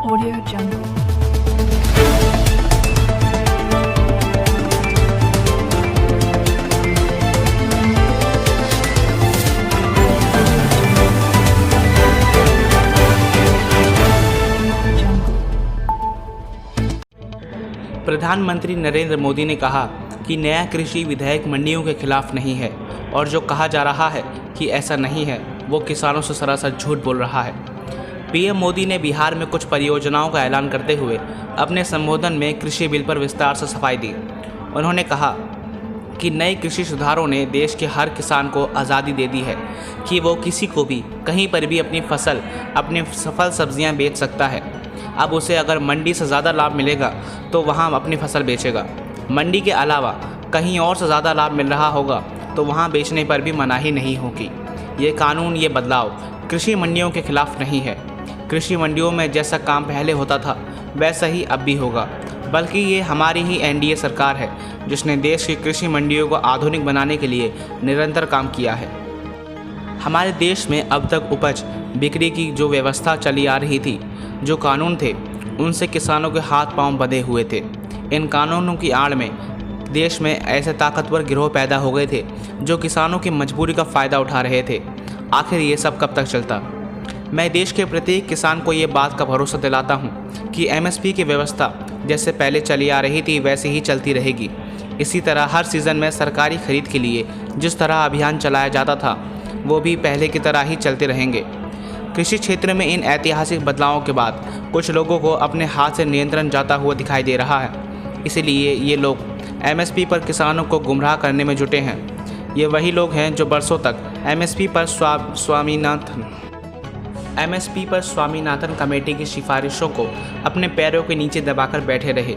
Audio Jungle. प्रधानमंत्री नरेंद्र मोदी ने कहा कि नया कृषि विधेयक मंडियों के खिलाफ नहीं है और जो कहा जा रहा है कि ऐसा नहीं है वो किसानों से सरासर झूठ बोल रहा है। पीएम मोदी ने बिहार में कुछ परियोजनाओं का ऐलान करते हुए अपने संबोधन में कृषि बिल पर विस्तार से सफाई दी। उन्होंने कहा कि नए कृषि सुधारों ने देश के हर किसान को आज़ादी दे दी है कि वो किसी को भी कहीं पर भी अपनी फसल, अपने फल सब्जियां बेच सकता है। अब उसे अगर मंडी से ज़्यादा लाभ मिलेगा तो वहाँ अपनी फसल बेचेगा। मंडी के अलावा कहीं और से ज़्यादा लाभ मिल रहा होगा तो वहाँ बेचने पर भी मनाही नहीं होगी। ये कानून, ये बदलाव कृषि मंडियों के खिलाफ नहीं है। कृषि मंडियों में जैसा काम पहले होता था वैसा ही अब भी होगा, बल्कि ये हमारी ही एनडीए सरकार है जिसने देश की कृषि मंडियों को आधुनिक बनाने के लिए निरंतर काम किया है। हमारे देश में अब तक उपज बिक्री की जो व्यवस्था चली आ रही थी, जो कानून थे, उनसे किसानों के हाथ पांव बंधे हुए थे। इन कानूनों की आड़ में देश में ऐसे ताकतवर गिरोह पैदा हो गए थे जो किसानों की मजबूरी का फ़ायदा उठा रहे थे। आखिर ये सब कब तक चलता? मैं देश के प्रत्येक किसान को ये बात का भरोसा दिलाता हूँ कि एमएसपी की व्यवस्था जैसे पहले चली आ रही थी वैसे ही चलती रहेगी। इसी तरह हर सीज़न में सरकारी खरीद के लिए जिस तरह अभियान चलाया जाता था वो भी पहले की तरह ही चलते रहेंगे। कृषि क्षेत्र में इन ऐतिहासिक बदलावों के बाद कुछ लोगों को अपने हाथ से नियंत्रण जाता हुआ दिखाई दे रहा है। इसलिए ये लोग एमएसपी पर किसानों को गुमराह करने में जुटे हैं। ये वही लोग हैं जो बरसों तक एमएसपी पर स्वामीनाथन कमेटी की सिफारिशों को अपने पैरों के नीचे दबाकर बैठे रहे।